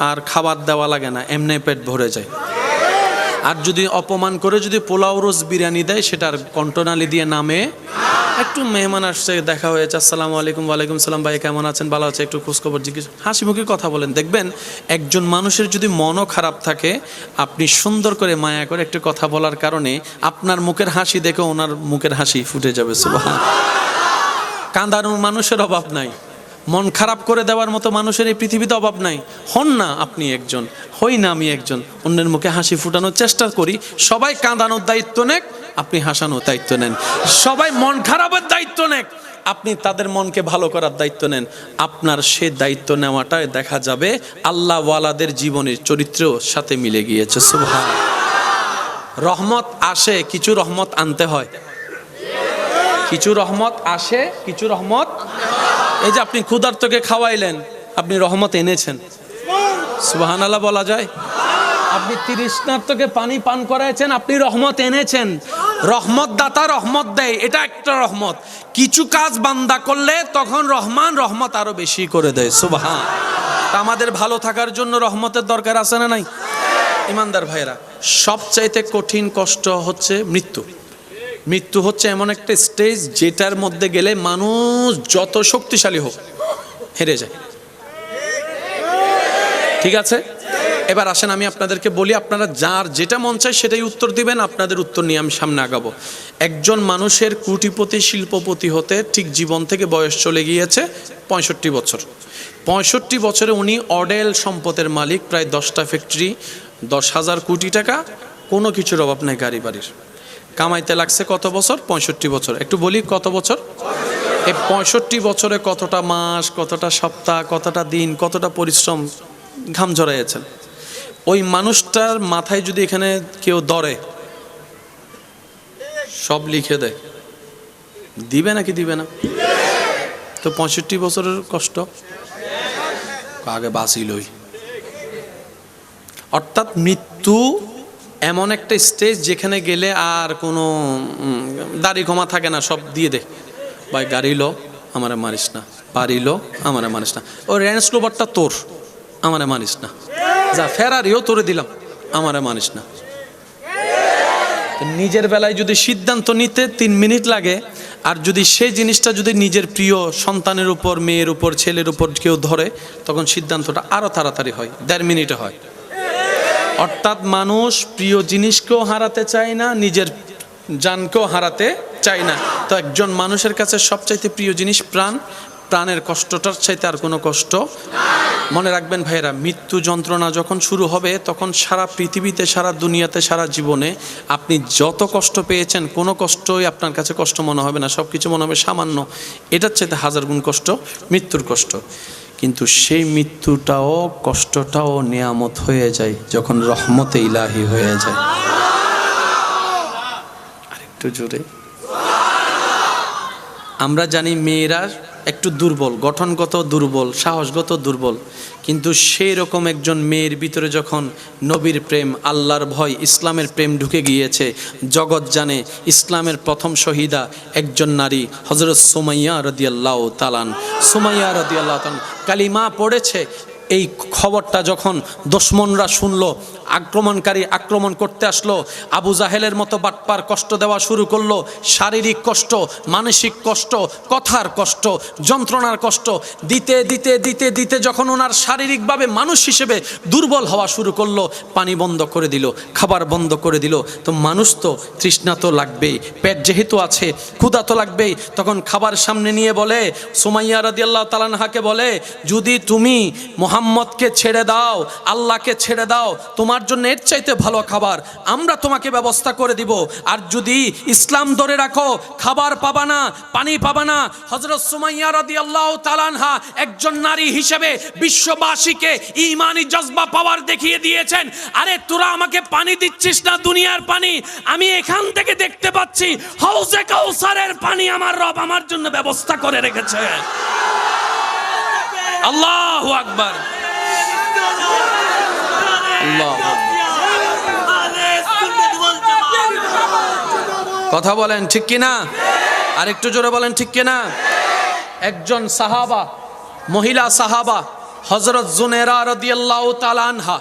আর খাবার দেওয়া লাগে না, এমনি পেট ভরে যায়। আর যদি অপমান করে যদি পোলাও রোজ বিরিয়ানি দেয়, সেটার কণ্ঠনালী দিয়ে নামে। একটু মেহমান আসছে, দেখা হয়েছে, আসসালামু আলাইকুম, ওয়ালাইকুম সালাম, ভাই কেমন আছেন, ভালো আছে, একটু খোঁজখবর জিজ্ঞেস, হাসি মুখে কথা বলেন। দেখবেন একজন মানুষের যদি মনও খারাপ থাকে, আপনি সুন্দর করে মায়া করে একটু কথা বলার কারণে আপনার মুখের হাসি দেখে ওনার মুখের হাসি ফুটে যাবে। সুবহান। কাঁদানোর মানুষের অভাব নাই, মন খারাপ করে দেওয়ার মতো মানুষের এই পৃথিবীতে অভাব নাই। হন না আপনি একজন, হই না আমি একজন, অন্যের মুখে হাসি ফুটানোর চেষ্টা করি। সবাই কাঁদানোর দায়িত্ব নেক, আপনি হাসানোর দায়িত্ব নেন। সবাই মন খারাপের দায়িত্ব নেক, আপনি তাদের মনকে ভালো করার দায়িত্ব নেন। আপনার সে দায়িত্ব নেওয়াটাই দেখা যাবে আল্লাহ ওয়ালাদের জীবনের চরিত্রের সাথে মিলে গিয়েছে। সুবহান। রহমত আসে, কিছু রহমত আনতে হয়। কিছু রহমত আসে, কিছু রহমত। এই যে আপনি ক্ষুধার্তকে খাওয়াইলেন, আপনি রহমত এনেছেন। সুবহানাল্লাহ বলা যায়? আপনি তৃষ্ণার্তকে পানি পান করাইছেন, আপনি রহমত এনেছেন। রহমত দাতা রহমত দেয়, এটা একটা রহমত। কিছু কাজ বান্দা করলে তখন রহমান রহমত আরো বেশি করে দেয়। সুবহান। আমাদের ভালো থাকার জন্য রহমতের দরকার আছে না নাই? ইমানদার ভাইরা, সবচাইতে কঠিন কষ্ট হচ্ছে মৃত্যু। মৃত্যু হচ্ছে এমন একটা স্টেজ যেটার মধ্যে গেলে মানুষ যত শক্তিশালী হোক হেরে যায়। ঠিক আছে, এবার আসেন আমি আপনাদেরকে বলি, আপনারা যার যেটা মন চায় সেটাই উত্তর দিবেন। আপনাদের উত্তর নিয়ে আমি সামনে আগাবো। একজন মানুষের কোটিপতি শিল্পপতি হতে ঠিক জীবন থেকে বয়স চলে গিয়েছে 65 বছর। 65 বছরে উনি অডেল সম্পদের মালিক, প্রায় 10টা ফ্যাক্টরি, 10,000 কোটি টাকা, কোনো কিছুর অভাব নাই গাড়ি বাড়ির। কামাইতে লাগছে কত বছর? 65 বছর। একটু বলি কত বছর? এই 65 বছরে কতটা মাস, কতটা সপ্তাহ, কতটা দিন, কতটা পরিশ্রম, ঘাম ঝরাইয়াছেন। ওই মানুষটার মাথায় যদি এখানে কেউ ধরে, সব লিখে দেয়, দিবে নাকি দিবে না? তো 65 বছরের কষ্ট আগে বাঁচিলই। অর্থাৎ মৃত্যু এমন একটা স্টেজ যেখানে গেলে আর কোনো দাড়ি কমা থাকে না, সব দিয়ে দে। ভাই গাড়ি লো, আমারে মারিস না। বাড়ি লো, আমারে মারিস না। ও রেঞ্জ রোভারটা তোর, আমারে মারিস না। যা ফেরারিও তোরে দিলাম, আমারে মারিস না। নিজের বেলায় যদি সিদ্ধান্ত নিতে 3 মিনিট লাগে, আর যদি সেই জিনিসটা যদি নিজের প্রিয় সন্তানের উপর, মেয়ের উপর, ছেলের উপর কেউ ধরে, তখন সিদ্ধান্তটা আরো তাড়াতাড়ি হয়, 1.5 মিনিটে হয়। অর্থাৎ মানুষ প্রিয় জিনিসকেও হারাতে চায় না, নিজের জানকেও হারাতে চায় না। তো একজন মানুষের কাছে সবচাইতে প্রিয় জিনিস প্রাণ। প্রাণের কষ্টটার চাইতে আর কোনো কষ্ট। মনে রাখবেন ভাইয়েরা, মৃত্যু যন্ত্রণা যখন শুরু হবে, তখন সারা পৃথিবীতে, সারা দুনিয়াতে, সারা জীবনে আপনি যত কষ্ট পেয়েছেন, কোনো কষ্টই আপনার কাছে কষ্ট মনে হবে না, সব কিছু মনে হবে সামান্য। এটার চাইতে 1000 গুণ কষ্ট মৃত্যুর কষ্ট। কিন্তু সেই মৃত্যুটাও, কষ্টটাও নিয়ামত হয়ে যায় যখন রহমতে ইলাহি হয়ে যায়। আরেকটু জোরে। আমরা জানি মেয়েরা একটু দুর্বল, গঠনগত দুর্বল, সাহসগত দুর্বল, কিন্তু সেই রকম একজন মেয়ের ভিতরে যখন নবীর প্রেম, আল্লাহর ভয়, ইসলামের প্রেম ঢুকে গিয়েছে, জগৎ জানে ইসলামের প্রথম শহীদা একজন নারী হযরত সুমাইয়া রাদিয়াল্লাহু তাআলা। সুমাইয়া রাদিয়াল্লাহু তাআলা কালিমা পড়েছে। এই খবরটা যখন দুশমনরা শুনলো, আক্রমণকারী আক্রমণ করতে আসলো, আবু জাহেলের মতো বাটপার কষ্ট দেওয়া শুরু করলো, শারীরিক কষ্ট, মানসিক কষ্ট, কথার কষ্ট, যন্ত্রণার কষ্ট দিতে দিতে দিতে দিতে যখন ওনার শারীরিকভাবে মানুষ হিসেবে দুর্বল হওয়া শুরু করলো, পানি বন্ধ করে দিল, খাবার বন্ধ করে দিল। তো মানুষ তো তৃষ্ণা তো লাগবেই, পেট যেহেতু আছে ক্ষুধা তো লাগবেই। তখন খাবার সামনে নিয়ে বলে, সুমাইয়া রাদিয়াল্লাহু তাআলা আনহাকে বলে, যদি তুমি মুহাম্মদকে ছেড়ে দাও, আল্লাহকে ছেড়ে দাও, তোমার জন্য এর চাইতে ভালো খাবার আমরা তোমাকে ব্যবস্থা করে দিব। আর যদি ইসলাম ধরে রাখো, খাবার পাবা না, পানি পাবা না। হযরত সুমাইয়া রাদিয়াল্লাহু তাআলা আনহা একজন নারী হিসেবে বিশ্ববাসীকে ঈমানি জজবা পাওয়ার দেখিয়ে দিয়েছেন। আরে তোরা আমাকে পানি দিচ্ছিস না, দুনিয়ার পানি, আমি এখান থেকে দেখতে পাচ্ছি হাউজে কাউসারের পানি আমার রব আমার জন্য ব্যবস্থা করে রেখেছে। আল্লাহু আকবার, আল্লাহু আকবার। কথা বলেন ঠিক কিনা? আরেকটু জোরে বলেন ঠিক কিনা? একজন সাহাবা, মহিলা সাহাবা হযরত জুনেরা রাদিয়াল্লাহু তাআলা আনহা,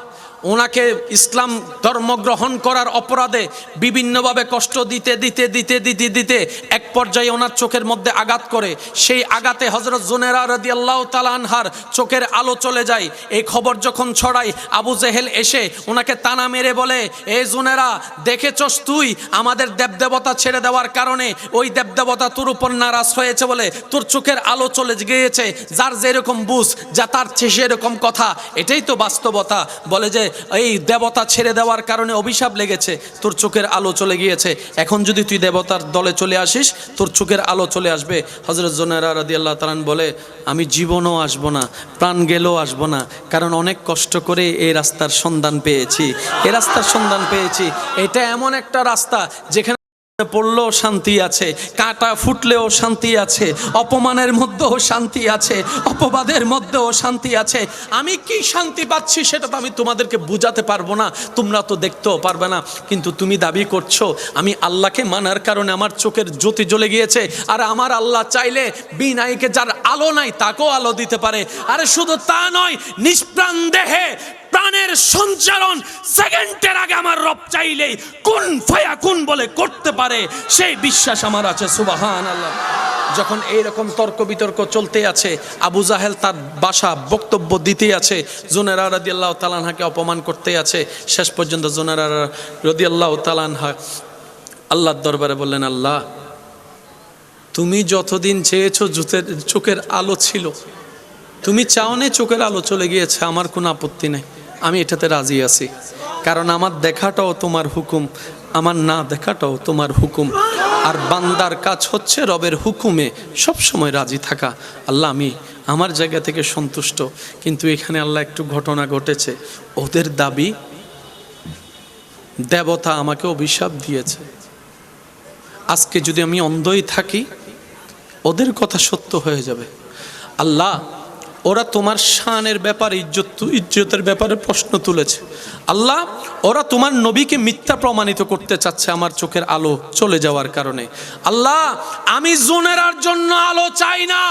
ওনাকে ইসলাম ধর্ম গ্রহণ করার অপরাধে বিভিন্নভাবে কষ্ট দিতে দিতে দিতে দিতে দিতে এক পর্যায়ে ওনার চোখের মধ্যে আঘাত করে। সেই আঘাতে হযরত জুনেরা রাদিয়াল্লাহু তাআলা আনহার চোখের আলো চলে যায়। এই খবর যখন ছড়ায়, আবু জেহেল এসে ওনাকে তানা মেরে বলে, এ জুনেরা, দেখেছস তুই আমাদের দেবদেবতা ছেড়ে দেওয়ার কারণে ওই দেবদেবতা তোর উপর নারাজ হয়েছে বলে তোর চোখের আলো চলে গিয়েছে। যার যেরকম বুঝ, যা তার সেরকম কথা, এটাই তো বাস্তবতা। বলে যে এই দেবতা ছেড়ে দেওয়ার কারণে অভিশাপ লেগেছে, তোর চোখের আলো চলে গিয়েছে। এখন যদি তুই দেবতার দলে চলে আসিস, তোর চোখের আলো চলে আসবে। হযরত জুনেরা রাদিয়াল্লাহু তাআলা বলে, আমি জীবনও আসবো না, প্রাণ গেলেও আসবো না, কারণ অনেক কষ্ট করে এই রাস্তার সন্ধান পেয়েছি, এই রাস্তার সন্ধান পেয়েছি। এটা এমন একটা রাস্তা যেখানে পড়লেও শান্তি আছে, কাঁটা ফুটলেও শান্তি আছে, অপমানের মধ্যেও শান্তি আছে, অপবাদের মধ্যেও শান্তি আছে। আমি কি শান্তি পাচ্ছি সেটা তো আমি তোমাদেরকে বুঝাতে পারবো না, তোমরা তো দেখতেও পারবে না। কিন্তু তুমি দাবি করছো আমি আল্লাহকে মানার কারণে আমার চোখের জ্যোতি জ্বলে গিয়েছে। আর আমার আল্লাহ চাইলে বিনাইকে যার আলো নাই তাকেও আলো দিতে পারে। আরে শুধু তা নয়, নিষ্প্রাণ দেহে প্রাণের সঞ্চারণ সেকেন্ডের আগে আমার রব চাইলেই কুন ফায়াকুন বলে করতে পারে, সেই বিশ্বাস আমার আছে। সুবহানাল্লাহ। যখন এইরকম তর্ক বিতর্ক চলতে আছে, আবু জাহেল তার বাসা বক্তব্য দিতে আছে, জুনেরা রাদিয়াল্লাহু তাআলা আনহাকে অপমান করতে আছে। শেষ পর্যন্ত জুনেরা রাদিয়াল্লাহু তাআলা আনহা আল্লাহর দরবারে বললেন, আল্লাহ, তুমি যতদিন চেয়েছো চোখের আলো ছিল, তুমি চাওনি চোখের আলো চলে গিয়েছে, আমার কোনো আপত্তি নেই, আমি এটাতে রাজি আছি, কারণ আমার দেখাটাও তোমার হুকুম, আমার না দেখাটাও তোমার হুকুম। আর বান্দার কাজ হচ্ছে রবের হুকুমে সবসময় রাজি থাকা। আল্লাহ আমি আমার জায়গা থেকে সন্তুষ্ট, কিন্তু এখানে আল্লাহ একটু ঘটনা ঘটেছে। ওদের দাবি দেবতা আমাকে অভিশাপ দিয়েছে, আজকে যদি আমি অন্ধই থাকি ওদের কথা সত্য হয়ে যাবে। আল্লাহ ওরা তোমার শানের ব্যাপারে ইজ্জতের ব্যাপারে প্রশ্ন তুলেছে। আল্লাহ ওরা তোমার নবীকে মিথ্যা প্রমাণিত করতে চাচ্ছে আমার চোখের আলো চলে যাওয়ার কারণে। আল্লাহ আমি জুনেরার জন্য আলো চাই না,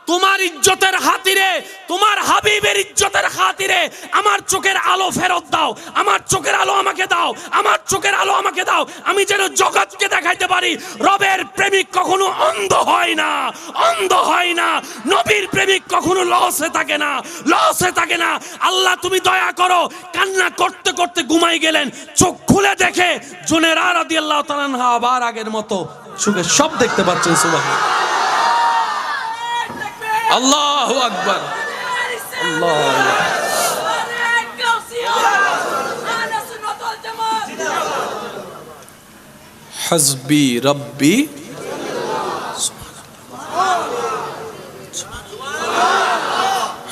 তোমার ইজ্জতের খাতিরে, তোমার হাবিবের ইজ্জতের খাতিরে আমার চোখের আলো ফেরত দাও, আমার চোখের আলো আমাকে দাও, আমার চোখের আলো আমাকে দাও। আমি যেন জগৎকে দেখাইতে পারি রবের প্রেমিক কখনো অন্ধ হয় না, অন্ধ হয় না। নবীর প্রেমিক কখনো লসে থাকে না, লসে থাকে না। আল্লাহ তুমি দয়া করো। কান্না করতে করতে ঘুমাই গেলেন, চোখ খুলে দেখে জুনেরা রাদিয়াল্লাহু তাআলা আনহা আবার আগের মতো চোখে সব দেখতে পাচ্ছেন। সুবহানাল্লাহ, আল্লাহু আকবার, আল্লাহ। হাসবি রব্বি,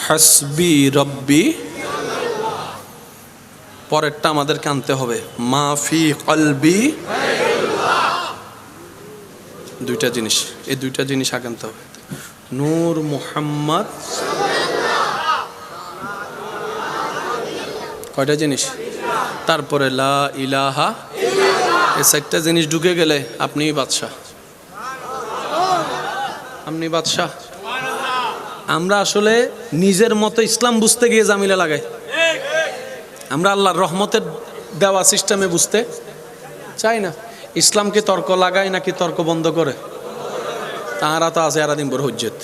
হাসবি রব্বি। পরেরটা আমাদেরকে আনতে হবে, মাফি কলবি। দুইটা জিনিস, এই দুইটা জিনিস আগে আনতে হবে। নূর মুহাম্মদ, কয়টা জিনিস? তারপরে লা ইলাহা। এই চারটা জিনিস ঢুকে গেলে আপনিই বাদশাহ, আপনি বাদশাহ। আমরা আসলে নিজের মতো ইসলাম বুঝতে গিয়ে জামিলা লাগাই। আমরা আল্লাহর রহমতের দেওয়া সিস্টেমে বুঝতে চাই না। ইসলামকে তর্ক লাগাই নাকি তর্ক বন্ধ করে? তাহারা তো আছে এরা দিন বড় হজ্জত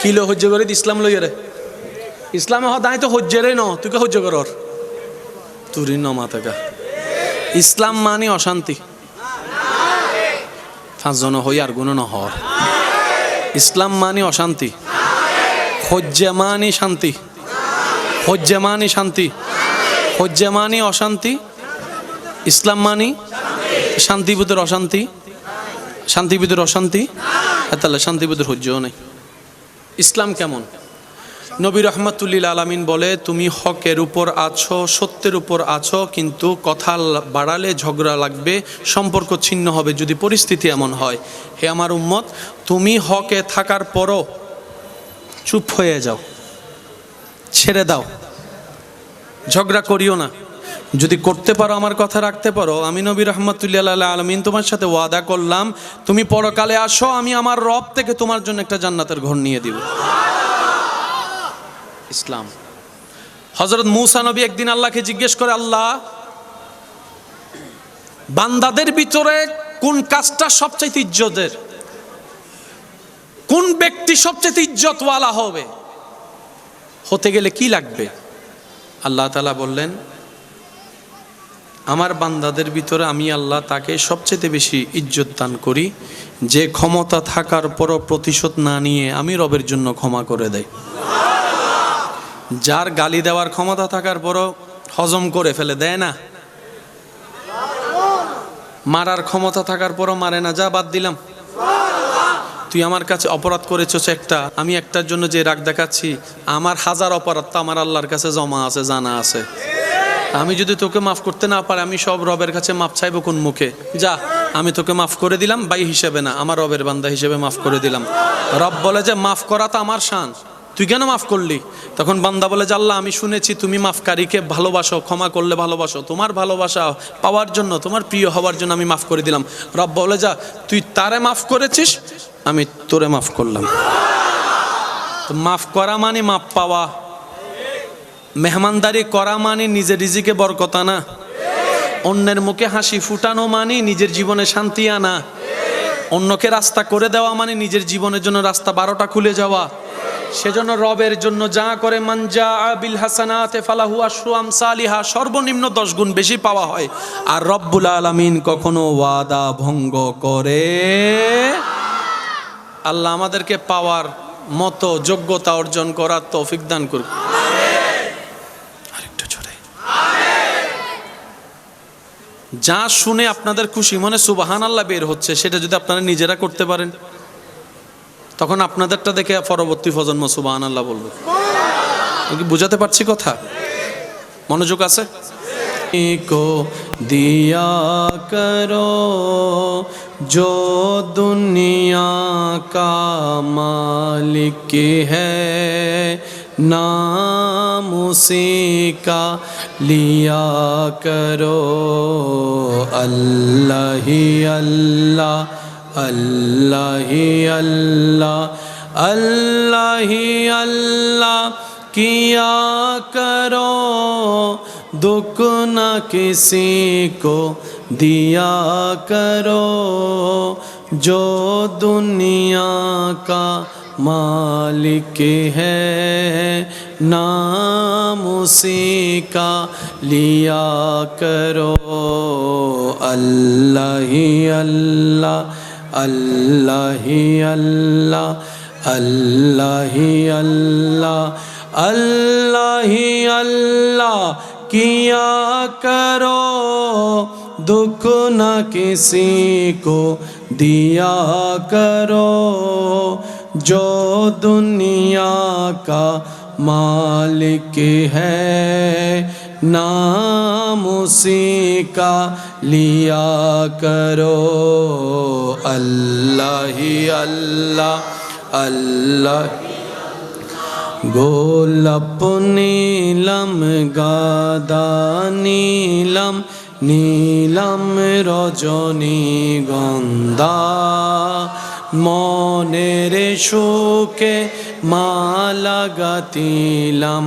কিলো হজ্জ করে ইসলাম লইয়ে রে। ইসলামে দায় তো হজ্জেরে ন, তুই কে হজ্জ কর তুরি ন মাথাকা। ইসলাম মানে অশান্তি, পাঁচজন হই আর গুণ নহর। ইসলাম মানে অশান্তি, হজ্জে মানে শান্তি, হজ্জে মানে শান্তি, হজ্জে মানে অশান্তি। ইসলাম মানে শান্তি ভিতর অশান্তি, শান্তি ভিতর অশান্তি, তাহলে শান্তি ভিতর হজ্জও নেই। ইসলাম কেমন? নবী রহমাতুল্লিল আলামিন বলে তুমি হকের উপর আছো, সত্যের উপর আছো, কিন্তু কথা বাড়ালে ঝগড়া লাগবে, সম্পর্ক ছিন্ন হবে যদি পরিস্থিতি এমন হয়। হে আমার উম্মত, তুমি হকে থাকার পরও চুপ হয়ে যাও, ছেড়ে দাও, ঝগড়া করিও না। যদি করতে পারো, আমার কথা রাখতে পারো, আমি নবী রহমাতুল্লিল আলামিন তোমার সাথে ওয়াদা করলাম তুমি পরকালে আসো, আমি আমার রব থেকে তোমার জন্য একটা জান্নাতের ঘর নিয়ে দিব। ইসলাম। হযরত মূসা নবী একদিন আল্লাহকে জিজ্ঞেস করে, আল্লাহ বান্দাদের ভিতরে কোন কাজটা সবচেয়ে ইজ্জতের, কোন ব্যক্তি সবচেয়ে ইজ্জতওয়ালা হবে, হতে গেলে কি লাগবে? আল্লাহ তাআলা বললেন আমার বান্দাদের ভিতরে আমি আল্লাহ তাকে সবচেয়ে বেশি ইজ্জত দান করি যে ক্ষমতা থাকার পরও প্রতিশোধ না নিয়ে আমি রবের জন্য ক্ষমা করে দেয়। যার গালি দেওয়ার ক্ষমতা থাকার পরও হজম করে ফেলে, দেয় না। মারার ক্ষমতা থাকার পরও মারে না, যা বাদ দিলাম। তুই আমার কাছে অপরাধ করেছিস একটা, আমি একটার জন্য যে রাগ দেখাচ্ছি, আমার হাজার অপরাধ তো আমার আল্লাহর কাছে জমা আছে, জানা আছে। আমি যদি তোকে মাফ করতে না পারি, আমি সব রবের কাছে মাফ চাইবো কোন মুখে? যা, আমি তোকে মাফ করে দিলাম, ভাই হিসেবে না, আমার রবের বান্দা হিসেবে মাফ করে দিলাম। রব বলে যে মাফ করা তো আমার শান, তুই কেন মাফ করলি? তখন বান্দা বলে যে আল্লাহ আমি শুনেছি তুমি মাফকারীকে ভালোবাসো, ক্ষমা করলে ভালোবাসো, তোমার ভালোবাসা পাওয়ার জন্য, তোমার প্রিয় হওয়ার জন্য আমি মাফ করে দিলাম। রব বলে যা, তুই তারে মাফ করেছিস, আমি তোরে মাফ করলাম। তো মাফ করা মানে মাফ পাওয়া, মেহমানদারি করা মানে নিজের রিজিকে বরকত আনা, অন্যের মুখে হাসি ফুটানো মানে নিজের জীবনে শান্তি আনা, অন্যকে রাস্তা করে দেওয়া মানে নিজের জীবনের জন্য রাস্তা 12টা খুলে যাওয়া। সেজন্য রবের জন্য যা করে মানজা বিল হাসানাতে ফালাহু আশরু আমসালিহা, সর্বনিম্ন 10 গুণ বেশি পাওয়া হয়। আর রব্বুল আলামিন কখনো ওয়াদা ভঙ্গ করে। আল্লাহ আমাদেরকে পাওয়ার মতো যোগ্যতা অর্জন করার তৌফিক দান করুন। আরেকটু জোরে। যা শুনে আপনাদের খুশি মনে সুবহানাল্লাহ বের হচ্ছে, সেটা যদি আপনারা নিজেরা করতে পারেন, তখন আপনাদেরটা দেখে পরবর্তী প্রজন্ম সুবহানাল্লাহ বলবে। কি বুঝাতে পারছি কথা? মনোযোগ আছে? को दिया करो जो दुनिया का मालिक है, नाम उसी का लिया करो। अल्लाह ही अल्लाह, अल्लाह ही अल्लाह, अल्लाह ही अल्लाह किया करो। दुख न किसी को दिया करो, जो दुनिया का मालिक है, नाम उसी का लिया करो। अल्लाह ही अल्लाह, अल्लाह ही अल्लाह, अल्लाह ही अल्लाह, अल्लाह ही अल्लाह किया करो। दुख न किसी को दिया करो, जो दुनिया का मालिक है, नाम उसी का लिया करो। अल्लाह ही अल्लाह, अल्लाह गोलाप नीलम गादा नीलम, नीलम रजनी गंधा। মনের সুখে মালা গাতিলাম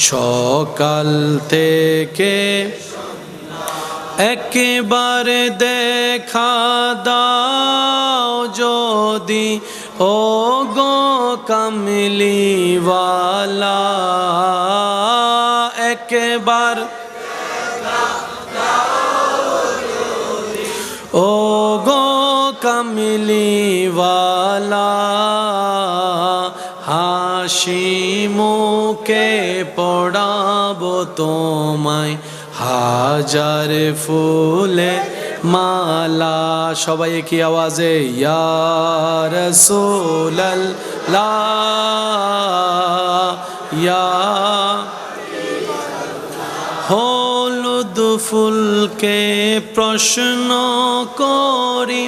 সকাল থেকে, একেবারে দেখা দাও যদি ও গো কামলিওয়ালা। একবার ও গো কামলিওয়ালা, হাসি মুখে পড়াবো তোমায় হাজার ফুলে মালা। সবাই কি আওয়াজে ইয়া রাসূলুল্লাহ, ইয়া। হলুদ ফুলকে প্রশ্ন করি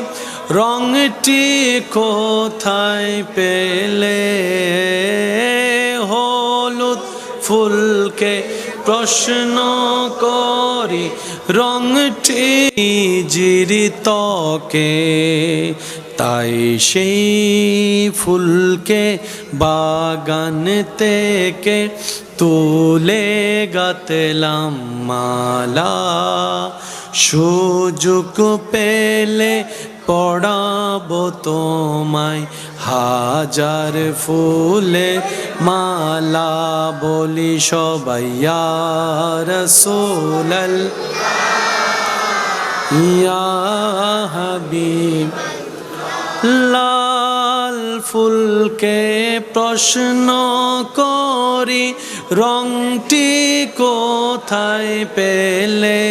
রংটি কোথায় পেলে, হলুদ ফুলকে প্রশ্ন করি রংটি জিরিতকে। তাই সেই ফুলকে বাগান থেকে তুলে গাতলাম মালা। সুযোগ পেলে পড়াবো তোমায় হাজার ফুলে মালা। বলি সবাই ইয়া রাসূলুল্লাহ, ইয়া হাবিব। লাল ফুলকে প্রশ্ন করি রংটি কোথায় পেলে,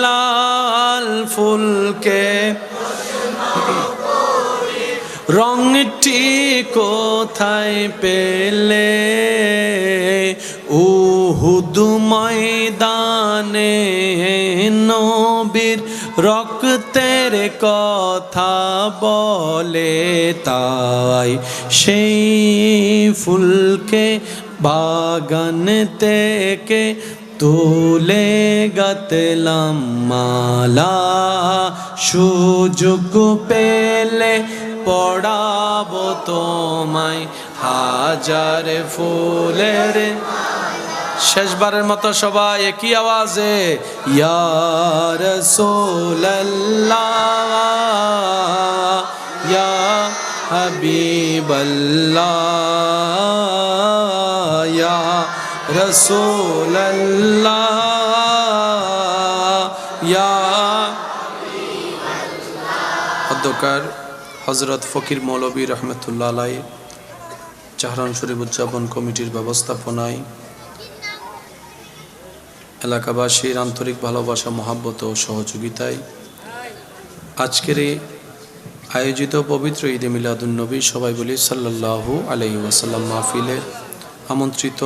লাল ফুলকে রংটি কোথায় পেলে। উহুদ ময়দানে নবীর রক্তের কথা বলে, তাই সেই ফুলকে বাগান থেকে তুলে গাতলাম মালা। সুযোগ পেলে পড়াবো তোমায় হাজার ফুলের। শেষবারের মতো সবাই একই আওয়াজে ইয়া রাসূলুল্লাহ, ইয়া হাবিবাল্লাহ, ইয়া রাসূলুল্লাহ, ইয়া। অধ্যকার হযরত ফকির মৌলভী রহমতুল্লাহ আলাইহি চাহরান শরীফ উদযাপন কমিটির ব্যবস্থাপনায় এলাকাবাসীর আন্তরিক ভালোবাসা, মহাব্বত ও সহযোগিতায় আজকের এই আয়োজিত পবিত্র ঈদে মিলাদুন্নবী, সবাই বলি সাল্লাল্লাহু আলাইহি ওয়াসাল্লাম মাহফিলের আমন্ত্রিত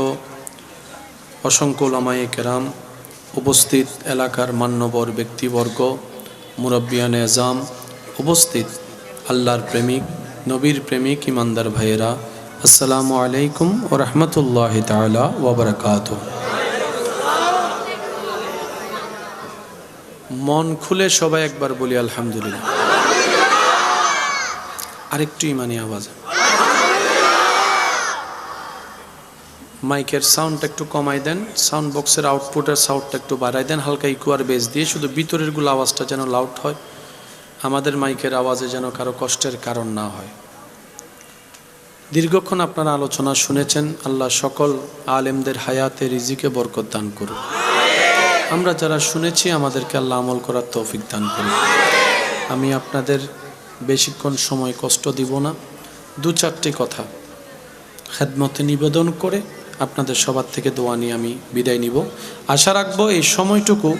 অসংখ্য উলামায়ে কেরাম, উপস্থিত এলাকার মান্যবর ব্যক্তিবর্গ, মুরব্বিয়ান এজাম, উপস্থিত আল্লাহর প্রেমিক, নবীর প্রেমিক ইমানদার ভাইয়েরা, আসসালামু আলাইকুম ওয়া রাহমাতুল্লাহি তাআলা ওয়া বারাকাতুহু। মন খুলে সবাই একবার বলি আলহামদুলিল্লাহ। আরেকটু ইমানি আওয়াজ। মাইকের সাউন্ডটা একটু কমাই দেন, সাউন্ড বক্সের আউটপুটের সাউন্ডটা একটু বাড়াই দেন, হালকা ইকুয়ার বেস দিয়ে, শুধু ভিতরের গুলো আওয়াজটা যেন লাউড হয়, আমাদের মাইকের আওয়াজে যেন কারো কষ্টের কারণ না হয়। দীর্ঘক্ষণ আপনারা আলোচনা শুনেছেন, আল্লাহ সকল আলেমদের হায়াতে রিজিকে বরকত দান করুন। আমরা যারা শুনেছি আমাদেরকে আল্লাহ আমল করার তৌফিক দান করুন। আমি আপনাদের বেশিক্ষণ সময় কষ্ট দিব না, দু চারটি কথা খেদমতে নিবেদন করে আপনাদের সবার থেকে দোয়া নিয়ে আমি বিদায় নিব। আশা রাখবো এই সময়টুকু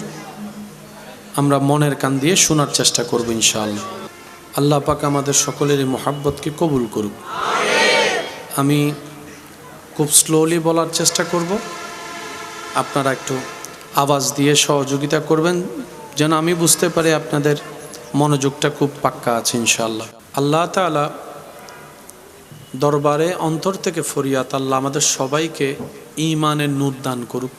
আমরা মনের কান দিয়ে শোনার চেষ্টা করব ইনশাআল্লাহ। আল্লাহ পাক আমাদের সকলেরই মোহাব্বতকে কবুল করুক। আমি খুব স্লোলি বলার চেষ্টা করব, আপনারা একটু আওয়াজ দিয়ে সহযোগিতা করবেন যেন আমি বুঝতে পারি আপনাদের মনোযোগটা খুব পাক্কা আছে ইনশাআল্লাহ। আল্লাহ তাআলা দরবারে অন্তর থেকে ফরিয়াদ, আল্লাহ আমাদের সবাইকে ঈমানের নূর দান করুক।